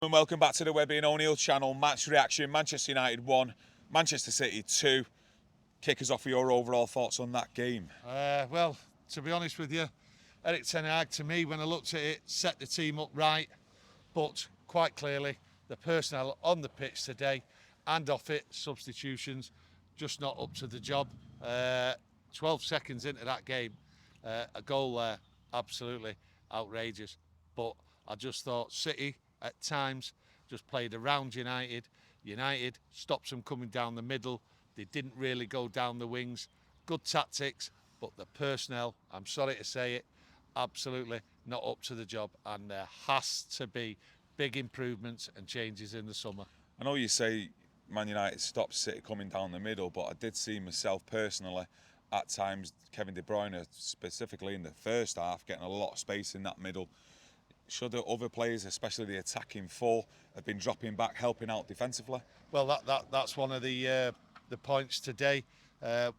And welcome back to the Webby O'Neill channel. Match reaction, Manchester United 1, Manchester City 2. Kick us off with your overall thoughts on that game. Well, to be honest with you, Erik ten Hag, to me, when I looked at it, set the team up right, but quite clearly, the personnel on the pitch today and off it, substitutions, just not up to the job. 12 seconds into that game, a goal there, absolutely outrageous. But I just thought City, at times, just played around United. United stops them coming down the middle. They didn't really go down the wings. Good tactics, but the personnel, I'm sorry to say it, absolutely not up to the job. And there has to be big improvements and changes in the summer. I know you say Man United stopped City coming down the middle, but I did see myself personally at times, Kevin De Bruyne specifically in the first half, getting a lot of space in that middle. Should the other players, especially the attacking four, have been dropping back, helping out defensively? Well, that's one of the points today.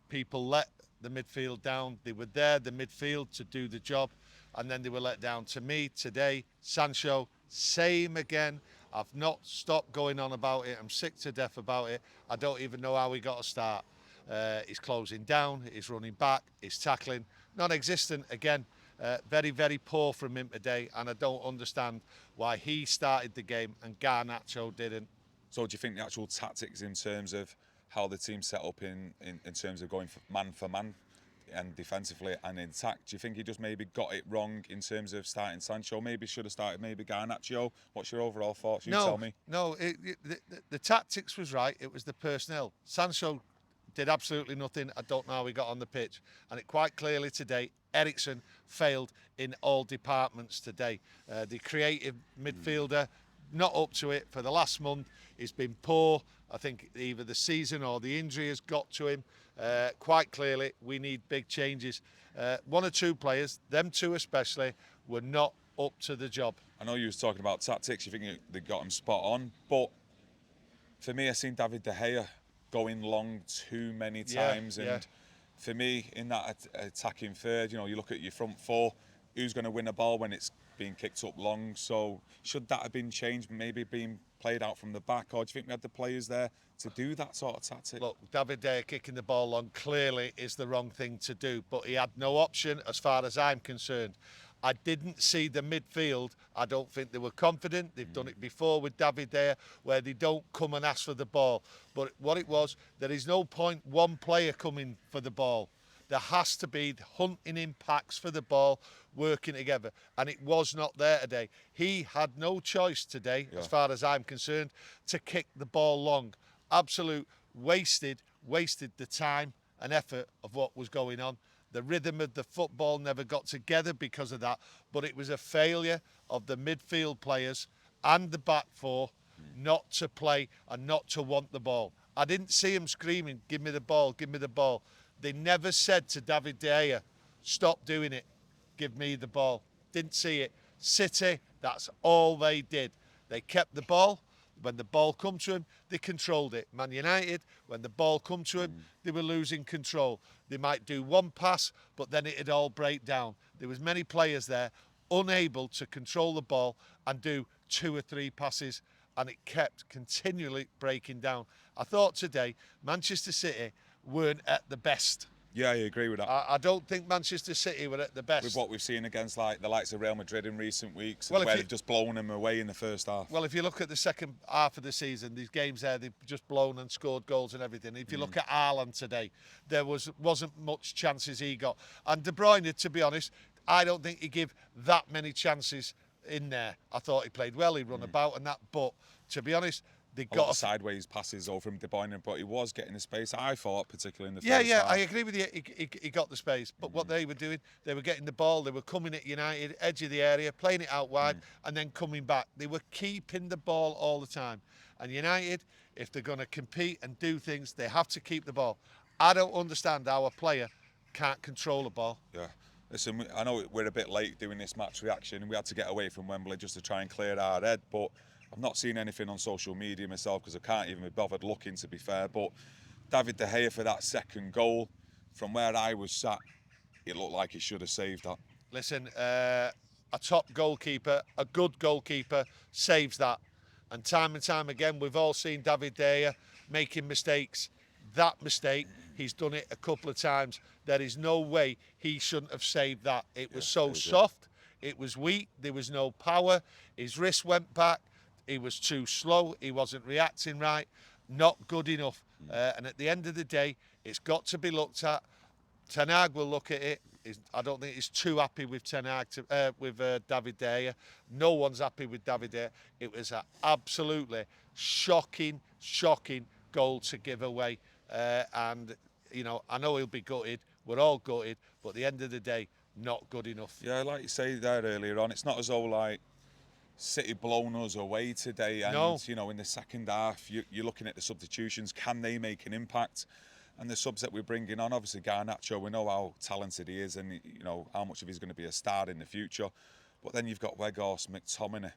People let the midfield down. They were there, the midfield, to do the job, and then they were let down. To me, today, Sancho, same again. I've not stopped going on about it. I'm sick to death about it. I don't even know how he got a start. He's closing down, he's running back, he's tackling. Non-existent again. Very, very poor from him today, and I don't understand why he started the game and Garnacho didn't. So do you think the actual tactics in terms of how the team set up in terms of going for man and defensively and in attack, do you think he just maybe got it wrong in terms of starting Sancho? Maybe should have started maybe Garnacho. What's your overall thoughts? Tell me. No, the tactics was right. It was the personnel. Sancho did absolutely nothing. I don't know how he got on the pitch. And it quite clearly today, Eriksen failed in all departments today. The creative midfielder, not up to it for the last month. He's been poor. I think either the season or the injury has got to him. Quite clearly, we need big changes. One or two players, them two especially, were not up to the job. I know you was talking about tactics. You think they got him spot on, but for me, I've seen David De Gea going long too many times, and for me, in that attacking third, you know, you look at your front four, who's going to win a ball when it's being kicked up long? So should that have been changed, maybe being played out from the back, or do you think we had the players there to do that sort of tactic? Look, David De Gea kicking the ball long clearly is the wrong thing to do, but he had no option as far as I'm concerned. I didn't see the midfield. I don't think they were confident. They've done it before with David De Gea, where they don't come and ask for the ball. But what it was, there is no point one player coming for the ball. There has to be hunting impacts for the ball, working together. And it was not there today. He had no choice today, as far as I'm concerned, to kick the ball long. Absolute wasted the time and effort of what was going on. The rhythm of the football never got together because of that. But it was a failure of the midfield players and the back four not to play and not to want the ball. I didn't see him screaming, give me the ball, give me the ball. They never said to David De Gea, stop doing it, give me the ball. Didn't see it. City, that's all they did. They kept the ball. When the ball come to him, they controlled it. Man United, when the ball come to him, they were losing control. They might do one pass, but then it'd all break down. There was many players there unable to control the ball and do 2 or 3 passes, and it kept continually breaking down. I thought today, Manchester City weren't at the best. Yeah, I agree with that. I don't think Manchester City were at the best. With what we've seen against like the likes of Real Madrid in recent weeks, Well, where they've just blown them away in the first half. Well, if you look at the second half of the season, these games there, they've just blown and scored goals and everything. If you look at Haaland today, there wasn't much chances he got. And De Bruyne, to be honest, I don't think he gave that many chances in there. I thought he played well, he run about and that, but to be honest, they got sideways passes over from De Bruyne, but he was getting the space, I thought, particularly in the first half. Yeah, I agree with you. He got the space. But what they were doing, they were getting the ball, they were coming at United, edge of the area, playing it out wide, and then coming back. They were keeping the ball all the time. And United, if they're going to compete and do things, they have to keep the ball. I don't understand how a player can't control the ball. Yeah. Listen, I know we're a bit late doing this match reaction, and we had to get away from Wembley just to try and clear our head, but I've not seen anything on social media myself because I can't even be bothered looking, to be fair. But David De Gea for that second goal, from where I was sat, it looked like he should have saved that. Listen, a top goalkeeper, a good goalkeeper, saves that. And time again, we've all seen David De Gea making mistakes. That mistake, he's done it a couple of times. There is no way he shouldn't have saved that. It was so soft, it was weak, there was no power. His wrist went back, he was too slow, he wasn't reacting right. Not good enough. And at the end of the day, it's got to be looked at. Ten Hag will look at it. I don't think he's too happy with Ten Hag with David De Gea. No one's happy with David De Gea. It was an absolutely shocking goal to give away. And, you know, I know he'll be gutted. We're all gutted. But at the end of the day, not good enough. Yeah, like you say there earlier on, it's not as though, like, City blown us away today. And, No. you know, in the second half, you're looking at the substitutions. Can they make an impact? And the subs that we're bringing on, obviously Garnacho, we know how talented he is and, you know, how much of he's going to be a star in the future. But then you've got Weghorst, McTominay.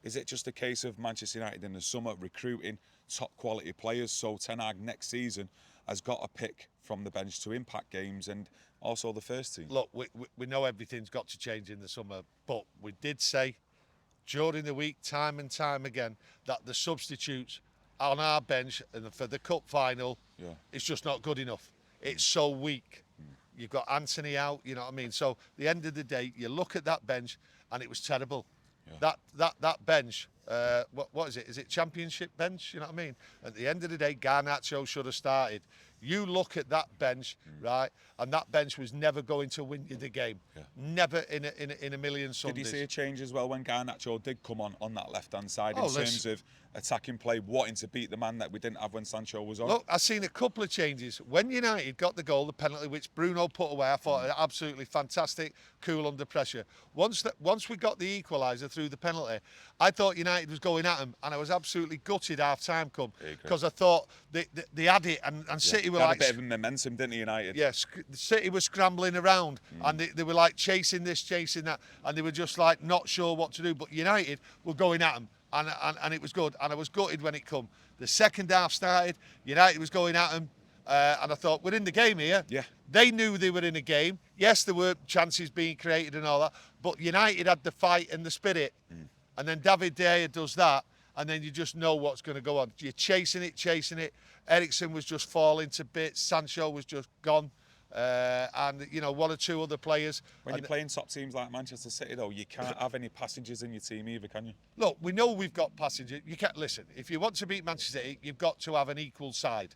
Is it just a case of Manchester United in the summer recruiting top quality players? So Ten Hag next season has got a pick from the bench to impact games and also the first team. Look, we know everything's got to change in the summer, but we did say during the week, time and time again, that the substitutes on our bench and for the cup final, it's just not good enough. It's so weak. You've got Anthony out, you know what I mean? So at the end of the day, you look at that bench and it was terrible. That bench, what is it? Is it championship bench? You know what I mean? At the end of the day, Garnacho should have started. You look at that bench, right? And that bench was never going to win you the game. Never in a million Sundays. Did you see a change as well when Garnacho did come on that left-hand side in terms of attacking play, wanting to beat the man that we didn't have when Sancho was on? Look, I've seen a couple of changes. When United got the goal, the penalty, which Bruno put away, I thought absolutely fantastic, cool under pressure. Once we got the equaliser through the penalty, I thought United was going at him, and I was absolutely gutted half-time come because I thought they had it, and City were they had like... a bit of momentum, didn't he, United? Yes, City was scrambling around, and they were like chasing this, chasing that, and they were just like not sure what to do, but United were going at them. And it was good, and I was gutted when it come. The second half started, United was going at them, and I thought, we're in the game here. Yeah. They knew they were in a game. Yes, there were chances being created and all that, but United had the fight and the spirit. And then David De Gea does that, and then you just know what's going to go on. You're chasing it. Eriksen was just falling to bits. Sancho was just gone. And, you know, one or two other players. When you're playing top teams like Manchester City, though, you can't have any passengers in your team either, can you? Look, we know we've got passengers. You can't listen. If you want to beat Manchester City, you've got to have an equal side,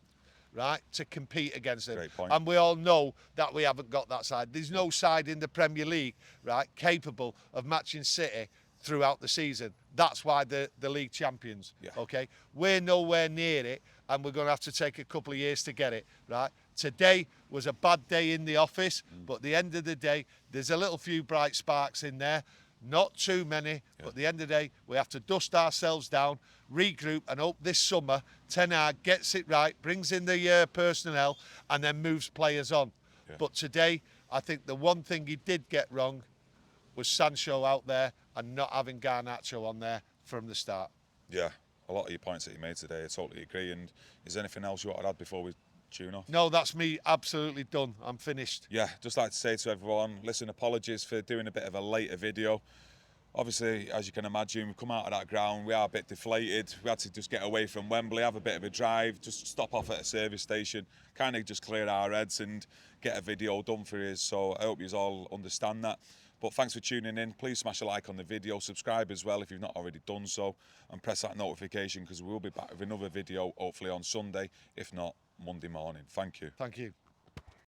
right, to compete against them. Great point. And we all know that we haven't got that side. There's no side in the Premier League, right, capable of matching City throughout the season. That's why the league champions, okay? We're nowhere near it, and we're going to have to take a couple of years to get it, right? Today was a bad day in the office, but at the end of the day, there's a little few bright sparks in there. Not too many, but at the end of the day, we have to dust ourselves down, regroup, and hope this summer Ten Hag gets it right, brings in the personnel, and then moves players on. But today, I think the one thing he did get wrong was Sancho out there and not having Garnacho on there from the start. Yeah, a lot of your points that you made today, I totally agree. And is there anything else you want to add before we tune off? No, that's me absolutely done. I'm finished. Yeah, just like to say to everyone, listen, apologies for doing a bit of a later video. Obviously, as you can imagine, we've come out of that ground, we are a bit deflated. We had to just get away from Wembley, have a bit of a drive, just stop off at a service station, kind of just clear our heads and get a video done for you. So I hope you all understand that. But thanks for tuning in. Please smash a like on the video, subscribe as well if you've not already done so, and press that notification because we will be back with another video hopefully on Sunday, if not Monday morning. Thank you. Thank you.